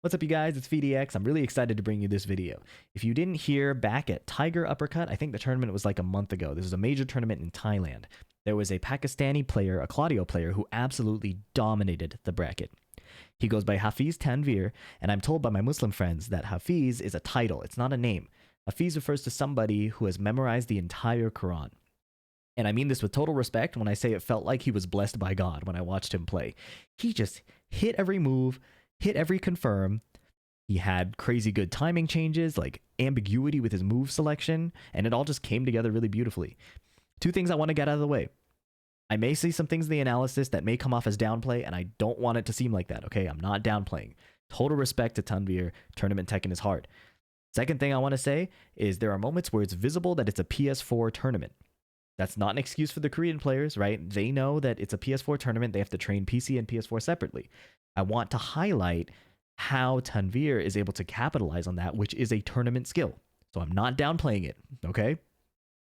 What's up, you guys? It's PhiDX. I'm really excited to bring you this video. If you didn't hear, back at Tiger Uppercut, I think the tournament was like a month ago. This was a major tournament in Thailand. There was a Pakistani player, a Claudio player, who absolutely dominated the bracket. He goes by Hafiz Tanveer, and I'm told by my Muslim friends that Hafiz is a title. It's not a name. Hafiz refers to somebody who has memorized the entire Quran. And I mean this with total respect when I say it felt like he was blessed by God when I watched him play. He just hit every move, hit every confirm. He had crazy good timing changes, like ambiguity with his move selection, and it all just came together really beautifully. Two things I want to get out of the way. I may see some things in the analysis that may come off as downplay, and I don't want it to seem like that, okay? I'm not downplaying. Total respect to Tanveer. Tournament Tekken is hard. Second thing I want to say is there are moments where it's visible that it's a PS4 tournament. That's not an excuse for the Korean players, right? They know that it's a PS4 tournament. They have to train PC and PS4 separately. I want to highlight how Tanveer is able to capitalize on that, which is a tournament skill. So I'm not downplaying it, okay?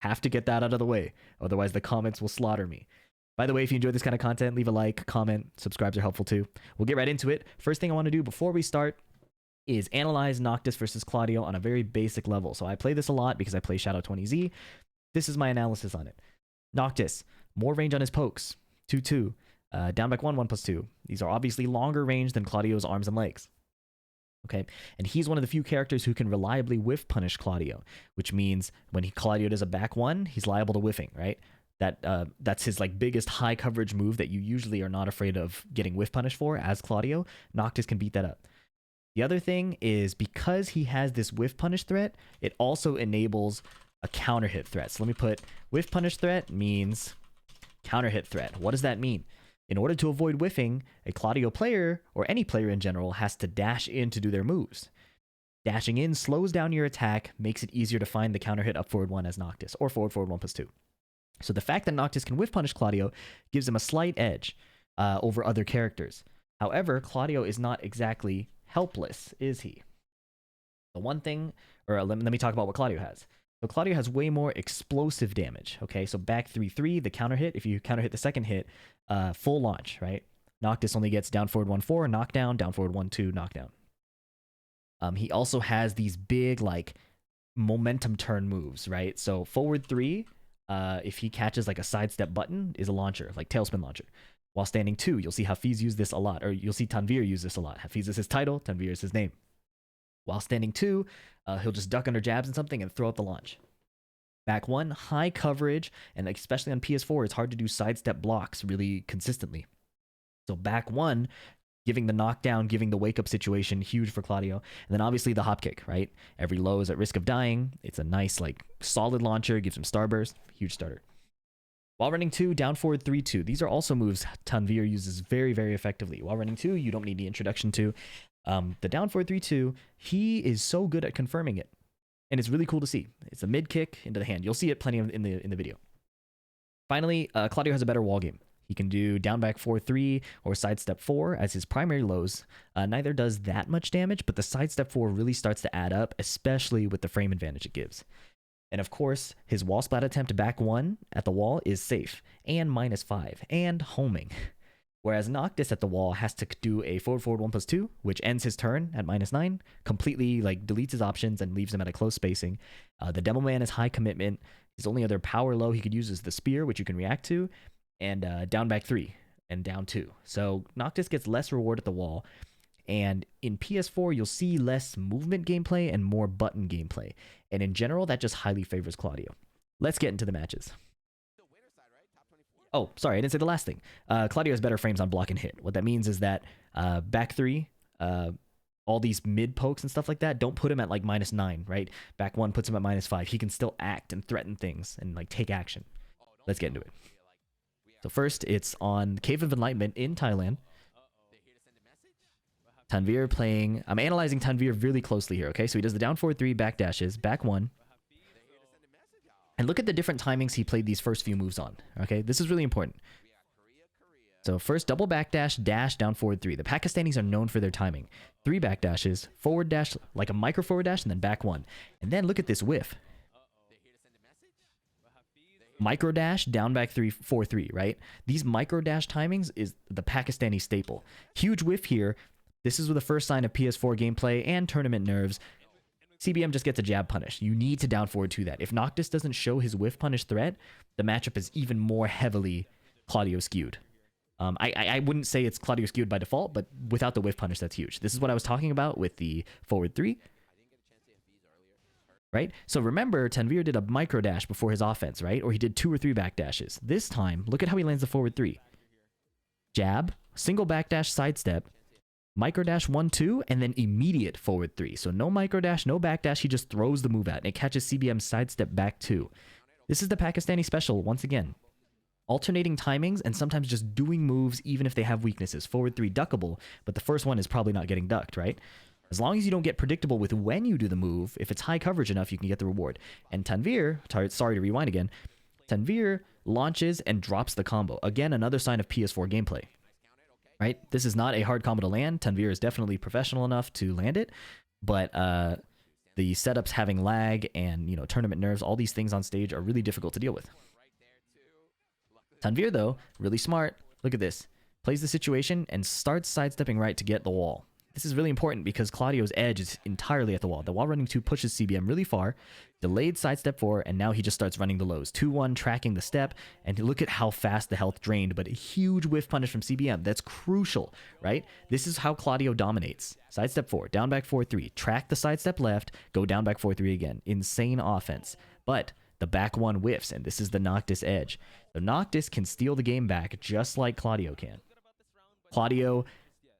Have to get that out of the way. Otherwise, the comments will slaughter me. By the way, if you enjoy this kind of content, leave a like, comment, subscribes are helpful too. We'll get right into it. First thing I want to do before we start is analyze Noctis versus Claudio on a very basic level. So I play this a lot because I play Shadow 20Z. This is my analysis on it. Noctis, more range on his pokes, 2-2. Down back 1, 1+2. These are obviously longer range than Claudio's arms and legs. Okay, and he's one of the few characters who can reliably whiff punish Claudio, which means when Claudio does a back 1, he's liable to whiffing, right? That's his like biggest high coverage move that you usually are not afraid of getting whiff punish for as Claudio. Noctis can beat that up. The other thing is because he has this whiff punish threat, it also enables a counter hit threat. So let me put whiff punish threat means counter hit threat. What does that mean? In order to avoid whiffing, a Claudio player, or any player in general, has to dash in to do their moves. Dashing in slows down your attack, makes it easier to find the counter hit up forward 1 as Noctis, or forward 1+2. So the fact that Noctis can whiff punish Claudio gives him a slight edge over other characters. However, Claudio is not exactly helpless, is he? The one thing, or let me talk about what Claudio has. So Claudio has way more explosive damage, okay? So back 3-3, the counter hit, if you counter hit the second hit, full launch, right? Noctis only gets down forward 1-4, knockdown, down forward 1-2, knockdown. He also has these big, like, momentum turn moves, right? So forward 3, if he catches, like, a sidestep button, is a launcher, like tailspin launcher. While standing 2, you'll see Hafiz use this a lot, or you'll see Tanveer use this a lot. Hafiz is his title, Tanveer is his name. While standing 2, he'll just duck under jabs and something and throw out the launch. Back 1, high coverage, and especially on PS4, it's hard to do sidestep blocks really consistently. So back 1, giving the knockdown, giving the wake-up situation, huge for Claudio. And then obviously the hop kick, right? Every low is at risk of dying. It's a nice, like, solid launcher, gives him starburst, huge starter. While running 2, down forward 3-2. These are also moves Tanveer uses very, very effectively. While running 2, you don't need the introduction to. The down forward 3-2, he is so good at confirming it. And it's really cool to see. It's a mid kick into the hand. You'll see it plenty in the video. Finally, Claudio has a better wall game. He can do down back 4-3 or sidestep 4 as his primary lows. Neither does that much damage, but the sidestep 4 really starts to add up, especially with the frame advantage it gives. And of course, his wall splat attempt back 1 at the wall is safe, and -5, and homing. Whereas Noctis at the wall has to do a forward 1+2, which ends his turn at -9, completely like deletes his options and leaves him at a close spacing. The Demo Man is high commitment. His only other power low he could use is the spear, which you can react to, and down back 3 and down 2. So Noctis gets less reward at the wall. And in PS4, you'll see less movement gameplay and more button gameplay. And in general, that just highly favors Claudio. Let's get into the matches. Oh, sorry, I didn't say the last thing. Claudio has better frames on block and hit. What that means is that back 3, all these mid pokes and stuff like that, don't put him at like -9, right? Back 1 puts him at -5. He can still act and threaten things and like take action. Let's get into it. So first, it's on Cave of Enlightenment in Thailand. Tanveer playing... I'm analyzing Tanveer really closely here, okay? So he does the down forward 3, back dashes, back 1. And look at the different timings he played these first few moves on, okay? This is really important. So first, double back dash, dash, down forward 3. The Pakistanis are known for their timing. 3 back dashes, forward dash, like a micro forward dash, and then back 1. And then look at this whiff. Micro dash, down back 3, 4-3, right? These micro dash timings is the Pakistani staple. Huge whiff here, This is the first sign of PS4 gameplay and tournament nerves. CBM just gets a jab punish. You need to down forward to that. If Noctis doesn't show his whiff punish threat, the matchup is even more heavily Claudio skewed. I wouldn't say it's Claudio skewed by default, but without the whiff punish, that's huge. This is what I was talking about with the forward 3. Right? So remember, Tanveer did a micro dash before his offense, right? Or he did 2 or 3 back dashes. This time, look at how he lands the forward 3. Jab, single back dash sidestep, micro dash 1, 2, and then immediate forward 3. So no micro dash, no back dash, he just throws the move out, and it catches CBM's sidestep back 2. This is the Pakistani special, once again. Alternating timings and sometimes just doing moves even if they have weaknesses. Forward 3 duckable, but the first one is probably not getting ducked, right? As long as you don't get predictable with when you do the move, if it's high coverage enough, you can get the reward. And Tanveer, sorry to rewind again, Tanveer launches and drops the combo. Again, another sign of PS4 gameplay, right? This is not a hard combo to land. Tanveer is definitely professional enough to land it, but the setups having lag and, you know, tournament nerves, all these things on stage are really difficult to deal with. Tanveer, though, really smart. Look at this. Plays the situation and starts sidestepping right to get the wall. This is really important because Claudio's edge is entirely at the wall. The wall running 2 pushes CBM really far, delayed sidestep 4, and now he just starts running the lows. 2-1, tracking the step, and look at how fast the health drained, but a huge whiff punish from CBM. That's crucial, right? This is how Claudio dominates. Sidestep 4, down back 4-3, track the sidestep left, go down back 4-3 again. Insane offense. But the back 1 whiffs, and this is the Noctis edge. So Noctis can steal the game back just like Claudio can. Claudio,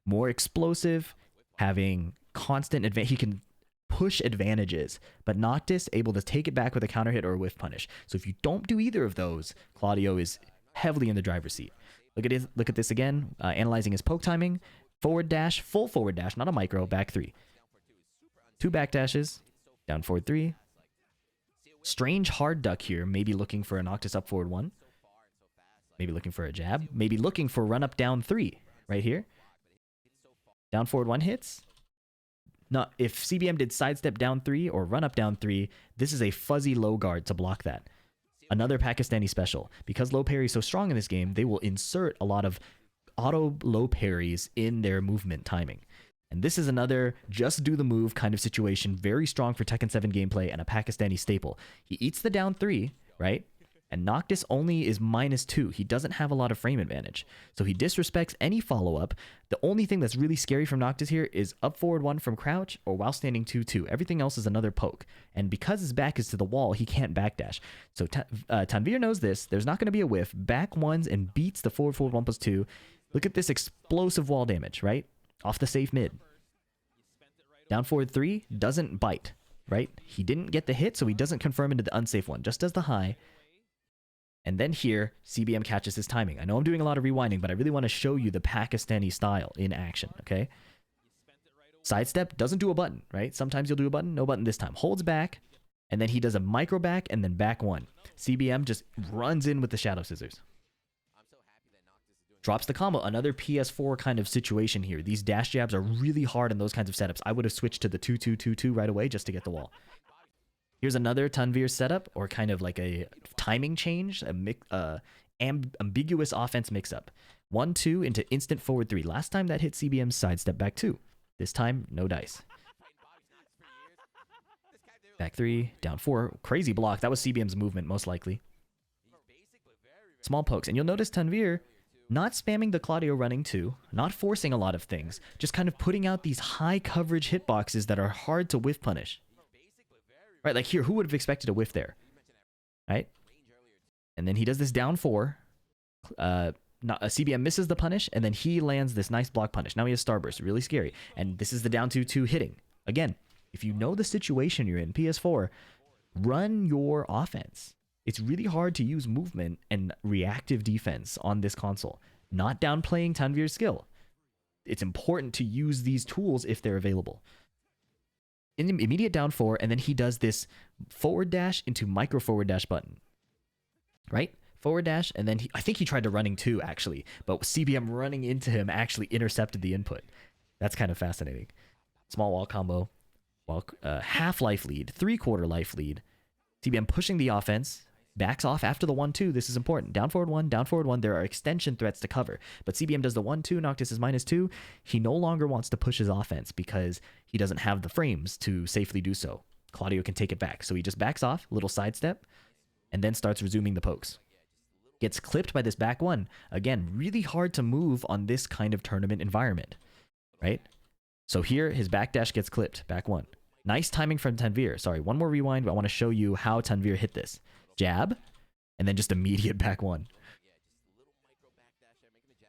more explosive, having constant advantage. He can push advantages, but Noctis able to take it back with a counter hit or a whiff punish. So if you don't do either of those, Claudio is heavily in the driver's seat. Look at this again, analyzing his poke timing. Forward dash, full forward dash, not a micro, back 3. 2 back dashes, down forward 3. Strange hard duck here, maybe looking for a Noctis up forward 1. Maybe looking for a jab. Maybe looking for run up down 3 right here. Down forward 1 hits. Not if CBM did sidestep down 3 or run up down 3, this is a fuzzy low guard to block that. Another Pakistani special. Because low parry is so strong in this game, they will insert a lot of auto low parries in their movement timing. And this is another just do the move kind of situation, very strong for Tekken 7 gameplay and a Pakistani staple. He eats the down 3, right? And Noctis only is -2. He doesn't have a lot of frame advantage. So he disrespects any follow-up. The only thing that's really scary from Noctis here is up forward 1 from crouch or while standing 2-2. Everything else is another poke. And because his back is to the wall, he can't backdash. So Tanveer knows this. There's not going to be a whiff. Back 1s and beats the forward 1+2. Look at this explosive wall damage, right? Off the safe mid. Down forward 3 doesn't bite, right? He didn't get the hit, so he doesn't confirm into the unsafe one. Just does the high. And then here, CBM catches his timing. I know I'm doing a lot of rewinding, but I really want to show you the Pakistani style in action, okay? Sidestep doesn't do a button, right? Sometimes you'll do a button, no button this time. Holds back, and then he does a micro back, and then back 1. CBM just runs in with the Shadow Scissors. Drops the combo. Another PS4 kind of situation here. These dash jabs are really hard in those kinds of setups. I would have switched to the 2-2-2-2 right away just to get the wall. Here's another Tanveer setup, or kind of like a timing change, ambiguous offense mix-up. 1-2 into instant forward 3. Last time that hit CBM's sidestep back 2. This time, no dice. Back 3, down 4. Crazy block. That was CBM's movement, most likely. Small pokes. And you'll notice Tanveer not spamming the Claudio running 2, not forcing a lot of things, just kind of putting out these high coverage hitboxes that are hard to whiff punish. Right, like here, who would have expected a whiff there? Right? And then he does this down 4. CBM misses the punish, and then he lands this nice block punish. Now he has Starburst, really scary. And this is the down 2-2 hitting. Again, if you know the situation you're in, PS4, run your offense. It's really hard to use movement and reactive defense on this console. Not downplaying Tanveer's skill. It's important to use these tools if they're available. In immediate down 4, and then he does this forward dash into micro forward dash button. Right? Forward dash, and then I think he tried to running 2, actually. But CBM running into him actually intercepted the input. That's kind of fascinating. Small wall combo. Half life lead, 3/4 life lead. CBM pushing the offense. backs off after the 1-2. This is important. Down forward 1, down forward 1. There are extension threats to cover. But CBM does the 1-2. Noctis is -2. He no longer wants to push his offense because he doesn't have the frames to safely do so. Claudio can take it back. So he just backs off, little sidestep, and then starts resuming the pokes. Gets clipped by this back 1. Again, really hard to move on this kind of tournament environment, right? So here, his backdash gets clipped, back 1. Nice timing from Tanveer. Sorry, one more rewind, but I want to show you how Tanveer hit this. Jab, and then just immediate back 1.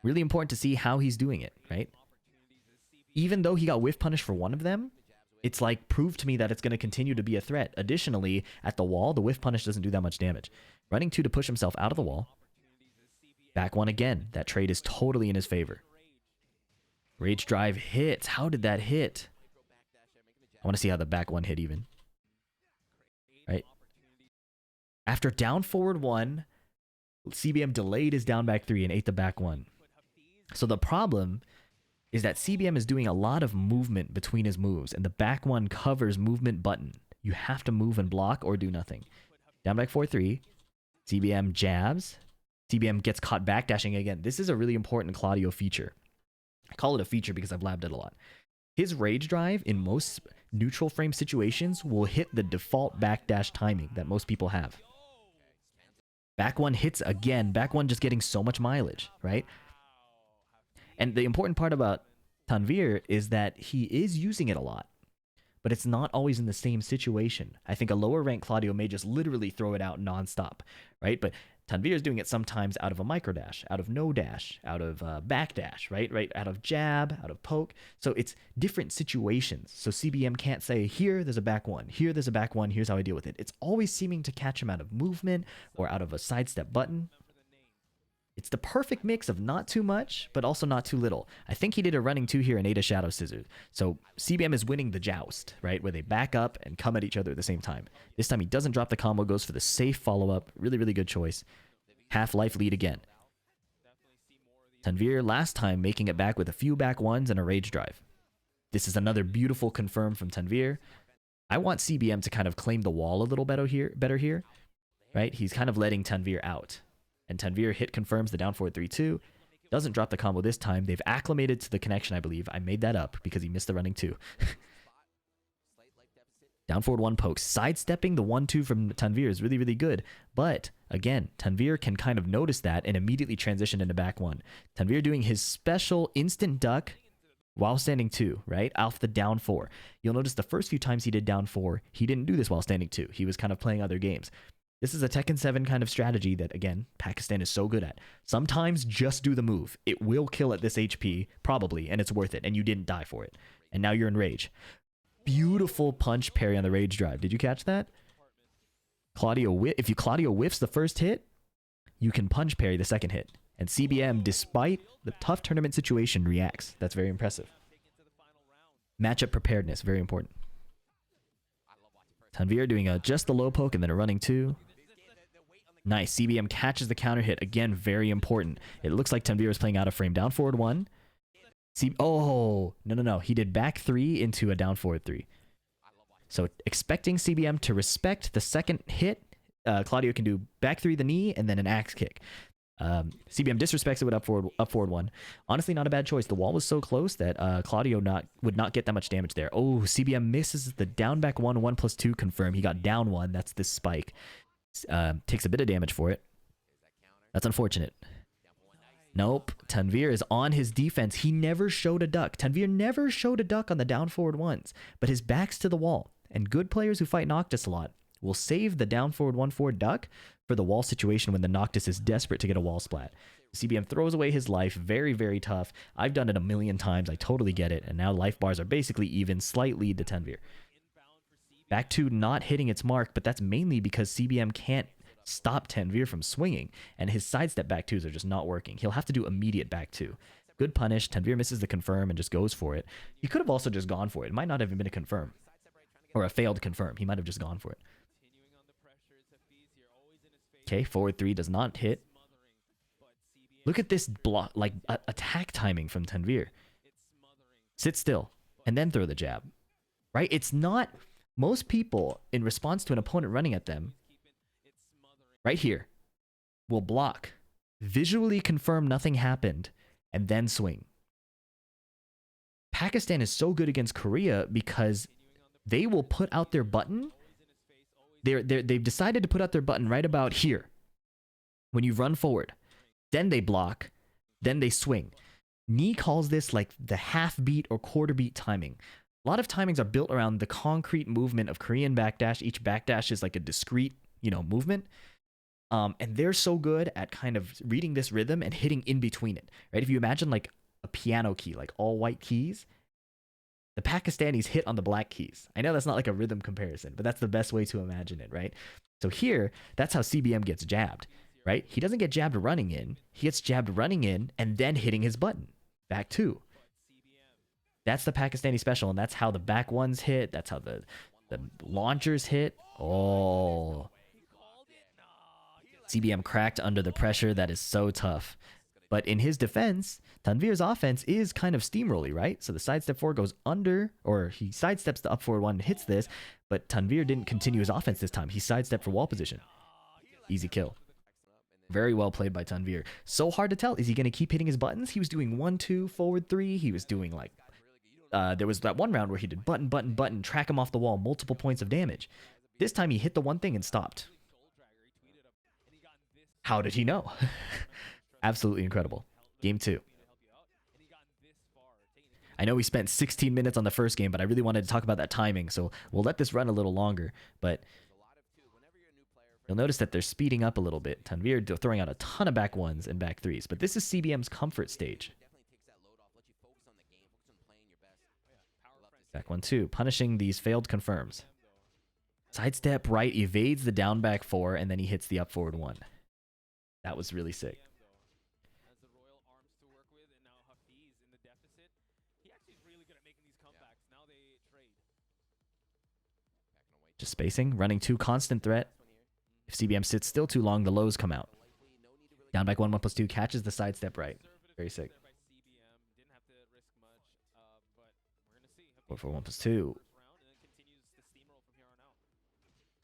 Really important to see how he's doing it, right? Even though he got whiff punished for one of them, it's like prove to me that it's going to continue to be a threat. Additionally, at the wall, the whiff punish doesn't do that much damage. Running 2 to push himself out of the wall. Back 1 again. That trade is totally in his favor. Rage drive hits. How did that hit? I want to see how the back 1 hit even. Right? After down forward 1, CBM delayed his down back 3 and ate the back 1. So the problem is that CBM is doing a lot of movement between his moves, and the back 1 covers movement button. You have to move and block or do nothing. Down back 4-3. CBM jabs. CBM gets caught backdashing again. This is a really important Claudio feature. I call it a feature because I've labbed it a lot. His rage drive in most neutral frame situations will hit the default backdash timing that most people have. Back 1 hits again. Back 1 just getting so much mileage, right? And the important part about Tanveer is that he is using it a lot, but it's not always in the same situation. I think a lower rank Claudio may just literally throw it out nonstop, right? But Tanveer is doing it sometimes out of a micro dash, out of no dash, out of back dash, right? Out of jab, out of poke. So it's different situations. So CBM can't say, here, there's a back 1. Here, there's a back 1. Here's how I deal with it. It's always seeming to catch him out of movement or out of a sidestep button. It's the perfect mix of not too much, but also not too little. I think he did a running 2 here and ate a Shadow Scissors. So CBM is winning the joust, right? Where they back up and come at each other at the same time. This time he doesn't drop the combo, goes for the safe follow-up. Really, really good choice. Half life lead again. Tanveer last time making it back with a few back 1s and a rage drive. This is another beautiful confirm from Tanveer. I want CBM to kind of claim the wall a little better here, right? He's kind of letting Tanveer out. And Tanveer hit confirms the down forward 3-2. Doesn't drop the combo this time. They've acclimated to the connection, I believe. I made that up because he missed the running 2. Down forward 1 pokes. Sidestepping the 1-2 from Tanveer is really, really good. But, again, Tanveer can kind of notice that and immediately transition into back 1. Tanveer doing his special instant duck while standing 2, right? Off the down 4. You'll notice the first few times he did down 4, he didn't do this while standing 2. He was kind of playing other games. This is a Tekken 7 kind of strategy that, again, Pakistan is so good at. Sometimes just do the move. It will kill at this HP, probably, and it's worth it, and you didn't die for it. And now you're in rage. Beautiful punch parry on the rage drive. Did you catch that? If Claudio whiffs the first hit, you can punch parry the second hit. And CBM, despite the tough tournament situation, reacts. That's very impressive. Matchup preparedness, very important. Tanveer doing just the low poke and then a running 2. Nice. CBM catches the counter hit. Again, very important. It looks like Tanveer is playing out of frame. Down forward 1. Oh, no. He did back 3 into a down forward 3. So expecting CBM to respect the second hit, Claudio can do back 3 the knee and then an axe kick. CBM disrespects it with up forward 1. Honestly, not a bad choice. The wall was so close that Claudio would not get that much damage there. Oh, CBM misses the down back 1, 1+2 confirm. He got down 1. That's this spike. Takes a bit of damage for it. That's unfortunate. Nope. Tanveer is on his defense. He never showed a duck. Tanveer never showed a duck on the down forward 1s, but his back's to the wall. And good players who fight Noctis a lot will save the down forward 1-4 duck for the wall situation when the Noctis is desperate to get a wall splat. CBM throws away his life. Very, very tough. I've done it a million times. I totally get it. And now life bars are basically even. Slight lead to Tanveer. Back 2 not hitting its mark, but that's mainly because CBM can't stop Tanveer from swinging, and his sidestep back 2s are just not working. He'll have to do immediate back 2. Good punish. Tanveer misses the confirm and just goes for it. He could have also just gone for it. It might not have even been a confirm. Or a failed confirm. He might have just gone for it. Okay, forward 3 does not hit. Look at this block, like attack timing from Tanveer. Sit still and then throw the jab. Right? It's not... Most people, in response to an opponent running at them, right here, will block, visually confirm nothing happened, and then swing. Pakistan is so good against Korea because they will put out their button. They've decided to put out their button right about here when you run forward. Then they block, then they swing. Ni calls this like the half beat or quarter beat timing. A lot of timings are built around the concrete movement of Korean backdash. Each backdash is like a discrete, movement. And they're so good at kind of reading this rhythm and hitting in between it, right? If you imagine like a piano key, like all white keys, the Pakistanis hit on the black keys. I know that's not like a rhythm comparison, but that's the best way to imagine it, right? So here, that's how CBM gets jabbed, right? He doesn't get jabbed running in. He gets jabbed running in and then hitting his button. Back two. That's the Pakistani special, and that's how the back ones hit. That's how the launchers hit. Oh. CBM cracked under the pressure. That is so tough. But in his defense, Tanveer's offense is kind of steamrolly, right? So the sidestep 4 goes under, or he sidesteps the up forward 1 and hits this, but Tanveer didn't continue his offense this time. He sidestepped for wall position. Easy kill. Very well played by Tanveer. So hard to tell. Is he going to keep hitting his buttons? He was doing 1-2, forward 3. He was doing like... there was that one round where he did button, button, button, track him off the wall, multiple points of damage. This time he hit the one thing and stopped. How did he know? Absolutely incredible. Game 2. I know we spent 16 minutes on the first game, but I really wanted to talk about that timing, so we'll let this run a little longer. But you'll notice that they're speeding up a little bit. Tanveer throwing out a ton of back 1s and back 3s, but this is CBM's comfort stage. Back 1-2, punishing these failed confirms. Sidestep right, evades the down back 4, and then he hits the up forward 1. That was really sick. Just spacing, running 2, constant threat. If CBM sits still too long, the lows come out. Down back 1, 1+2, catches the sidestep right. Very sick. 4-4, 1+2.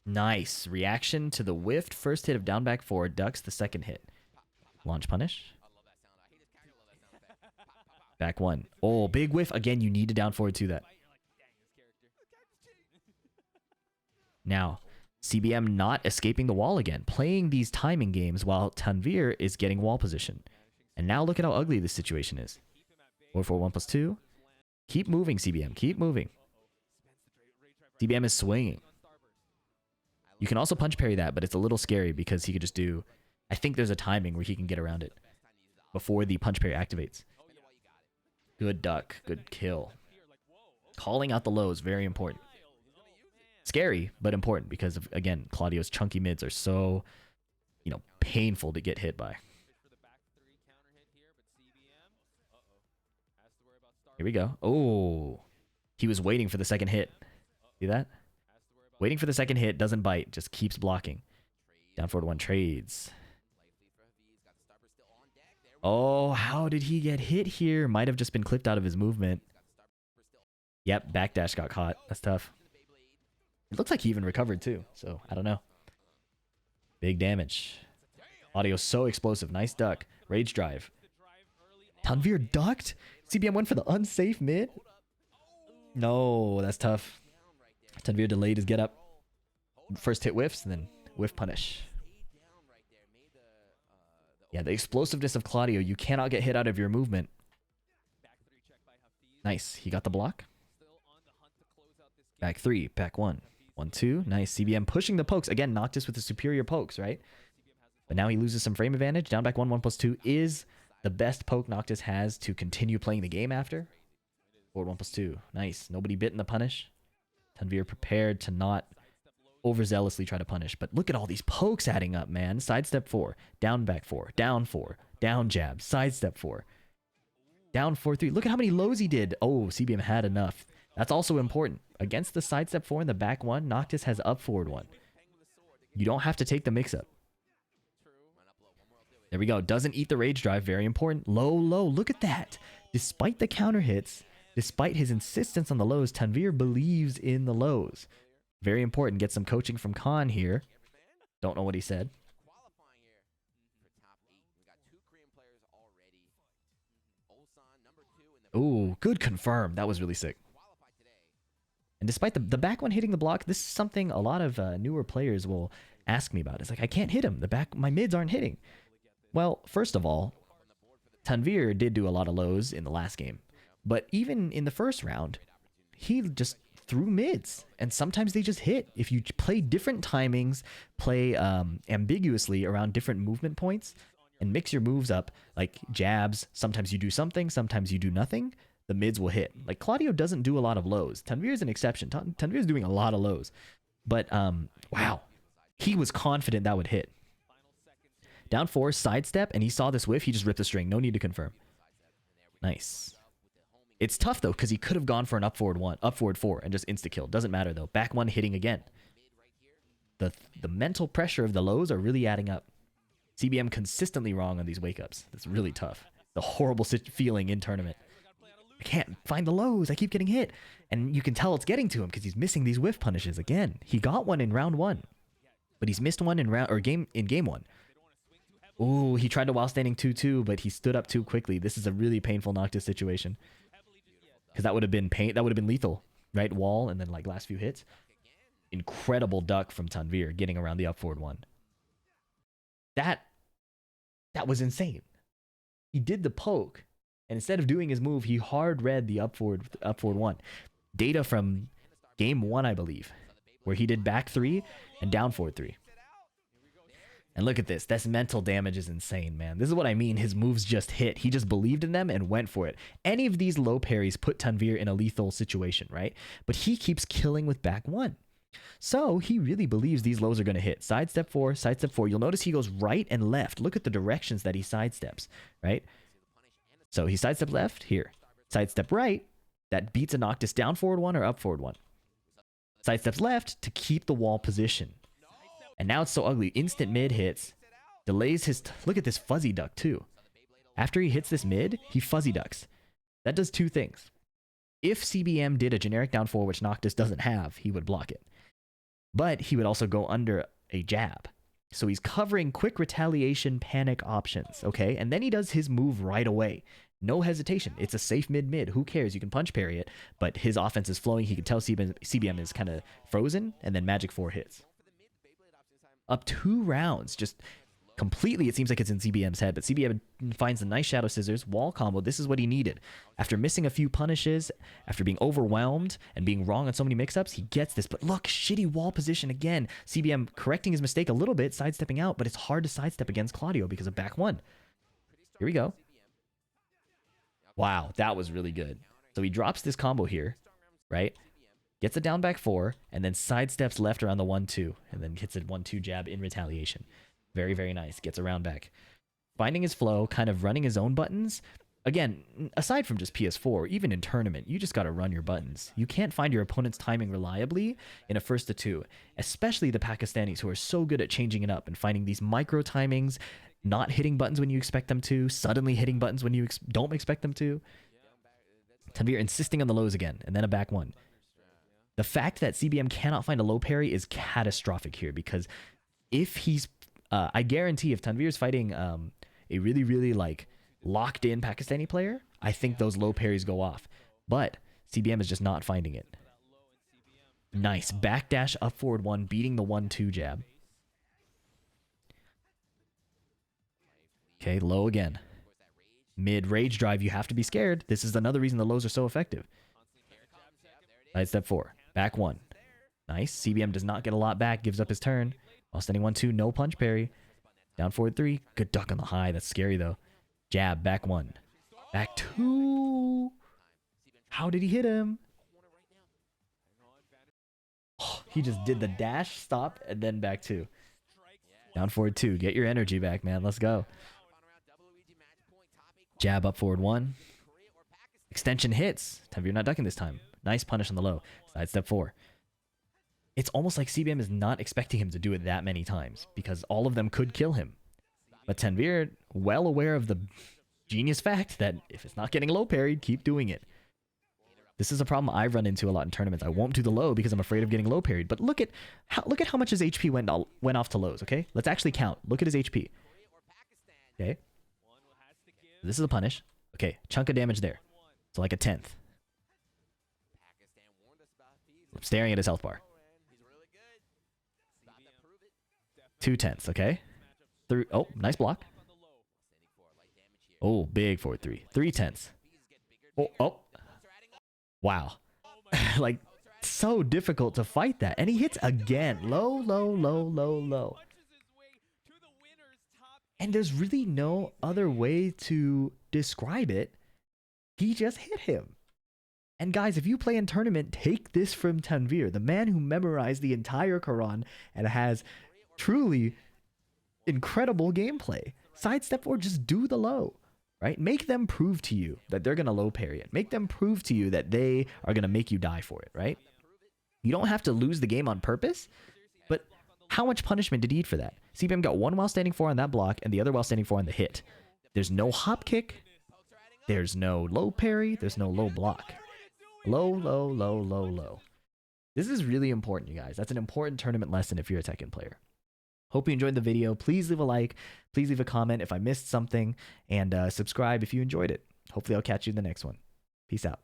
Nice. Reaction to the whiffed first hit of down back 4, ducks the second hit. Launch punish. Back 1. Oh, big whiff. Again, you need to down forward to that. Now, CBM not escaping the wall again, playing these timing games while Tanveer is getting wall position. And now look at how ugly this situation is. 4-4, 1+2. Keep moving, CBM. Keep moving. CBM is swinging. You can also punch parry that, but it's a little scary because he could just do... I think there's a timing where he can get around it before the punch parry activates. Good duck. Good kill. Calling out the lows, very important. Scary, but important because, of, again, Claudio's chunky mids are so, painful to get hit by. Here we go. Oh, he was waiting for the second hit. See that? Waiting for the second hit, doesn't bite, just keeps blocking. Down forward 1 trades. Oh, how did he get hit here? Might have just been clipped out of his movement. Yep, backdash got caught. That's tough. It looks like he even recovered too, so I don't know. Big damage. Audio's so explosive. Nice duck. Rage drive. Tanveer ducked? CBM went for the unsafe mid? No, that's tough. Tanveer delayed his get up. First hit whiffs, and then whiff punish. Yeah, the explosiveness of Claudio. You cannot get hit out of your movement. Nice. He got the block. Back 3. Back 1. 1-2. Nice. CBM pushing the pokes. Again, Noctis with the superior pokes, right? But now he loses some frame advantage. Down back 1, 1+2 is the best poke Noctis has to continue playing the game after. Forward 1+2. Nice. Nobody bit in the punish. Tanveer prepared to not overzealously try to punish. But look at all these pokes adding up, man. Sidestep 4. Down back 4. Down 4. Down jab. Sidestep 4. Down 4-3. Look at how many lows he did. Oh, CBM had enough. That's also important. Against the sidestep 4 in the back 1, Noctis has up forward 1. You don't have to take the mix-up. There we go. Doesn't eat the rage drive. Very important. Low, low. Look at that. Despite the counter hits, despite his insistence on the lows, Tanveer believes in the lows. Very important. Get some coaching from Khan here. Don't know what he said. Ooh, good confirm. That was really sick. And despite the back one hitting the block, this is something a lot of newer players will ask me about. It's like, I can't hit him. My mids aren't hitting. Well, first of all, Tanveer did do a lot of lows in the last game. But even in the first round, he just threw mids. And sometimes they just hit. If you play different timings, play ambiguously around different movement points, and mix your moves up, like jabs, sometimes you do something, sometimes you do nothing, the mids will hit. Like, Claudio doesn't do a lot of lows. Tanveer is an exception. Tanveer is doing a lot of lows. But, wow. He was confident that would hit. Down 4, sidestep, and he saw this whiff. He just ripped the string. No need to confirm. Nice. It's tough, though, because he could have gone for an up forward 4, and just insta-kill. Doesn't matter, though. Back 1 hitting again. The mental pressure of the lows are really adding up. CBM consistently wrong on these wake-ups. That's really tough. The horrible feeling in tournament. I can't find the lows. I keep getting hit. And you can tell it's getting to him because he's missing these whiff punishes again. He got one in round 1. But he's missed one in game 1. Ooh, he tried to while standing 2-2, but he stood up too quickly. This is a really painful Noctis situation. Because that would have been lethal. Right? Wall and then like last few hits. Incredible duck from Tanveer getting around the up forward 1. That was insane. He did the poke, and instead of doing his move, he hard read the up forward 1. Data from game 1, I believe, where he did back 3 and down forward 3. And look at this. This mental damage is insane, man. This is what I mean. His moves just hit. He just believed in them and went for it. Any of these low parries put Tanveer in a lethal situation, right? But he keeps killing with back 1. So he really believes these lows are going to hit. Sidestep 4, sidestep 4. You'll notice he goes right and left. Look at the directions that he sidesteps, right? So he sidesteps left, here. Sidestep right, that beats a Noctis down forward 1 or up forward 1. Sidesteps left to keep the wall position. And now it's so ugly. Instant mid hits. Delays his... Look at this fuzzy duck too. After he hits this mid, he fuzzy ducks. That does 2 things. If CBM did a generic down 4, which Noctis doesn't have, he would block it. But he would also go under a jab. So he's covering quick retaliation panic options, okay? And then he does his move right away. No hesitation. It's a safe mid-mid. Who cares? You can punch parry it, but his offense is flowing. He can tell CBM is kind of frozen, and then Magic 4 hits. Up 2 rounds, just completely, it seems like it's in CBM's head, but CBM finds a nice Shadow Scissors, wall combo. This is what he needed. After missing a few punishes, after being overwhelmed and being wrong on so many mix-ups, he gets this. But look, shitty wall position again. CBM correcting his mistake a little bit, sidestepping out, but it's hard to sidestep against Claudio because of back 1. Here we go. Wow, that was really good. So he drops this combo here, right? Gets a down back 4, and then sidesteps left around the 1-2, and then hits a 1-2 jab in retaliation. Very, very nice. Gets around back. Finding his flow, kind of running his own buttons. Again, aside from just PS4, even in tournament, you just got to run your buttons. You can't find your opponent's timing reliably in a first to 2, especially the Pakistanis who are so good at changing it up and finding these micro timings, not hitting buttons when you expect them to, suddenly hitting buttons when you don't expect them to. Tanveer insisting on the lows again, and then a back 1. The fact that CBM cannot find a low parry is catastrophic here, because if he's... I guarantee if Tanveer is fighting a really, really like locked in Pakistani player, I think those low parries go off. But CBM is just not finding it. Nice. Backdash up forward 1, beating the 1-2 jab. Okay, low again. Mid rage drive, you have to be scared. This is another reason the lows are so effective. Side step 4. Back 1. Nice. CBM does not get a lot back, gives up his turn. While standing 1-2, no punch parry. Down forward 3. Good duck on the high. That's scary though. Jab, back 1. Back 2. How did he hit him? Oh, he just did the dash, stop, and then back 2. Down forward 2. Get your energy back, man. Let's go. Jab up forward 1. Extension hits. Tanveer not ducking this time. Nice punish on the low. Side step 4. It's almost like CBM is not expecting him to do it that many times, because all of them could kill him. But Tanveer, well aware of the genius fact that if it's not getting low parried, keep doing it. This is a problem I run into a lot in tournaments. I won't do the low because I'm afraid of getting low parried. But look at how much his HP went off to lows, okay? Let's actually count. Look at his HP. Okay. This is a punish. Okay, chunk of damage there. So like a 10th. I'm staring at his health bar. 2/10, okay? Oh, nice block. Oh, big 4-3. 3/10. Oh. Wow. Like, so difficult to fight that. And he hits again. Low, low, low, low, low. And there's really no other way to describe it. He just hit him. And guys, if you play in tournament, take this from Tanveer, the man who memorized the entire Quran and has truly incredible gameplay. Sidestep or just do the low, right? Make them prove to you that they're going to low parry it. Make them prove to you that they are going to make you die for it, right? You don't have to lose the game on purpose, but how much punishment did he eat for that? CBM got one while standing 4 on that block and the other while standing 4 on the hit. There's no hop kick. There's no low parry. There's no low block. Low, low, low, low, low. This is really important, you guys. That's an important tournament lesson if you're a Tekken player. Hope you enjoyed the video. Please leave a like. Please leave a comment if I missed something. And subscribe if you enjoyed it. Hopefully I'll catch you in the next one. Peace out.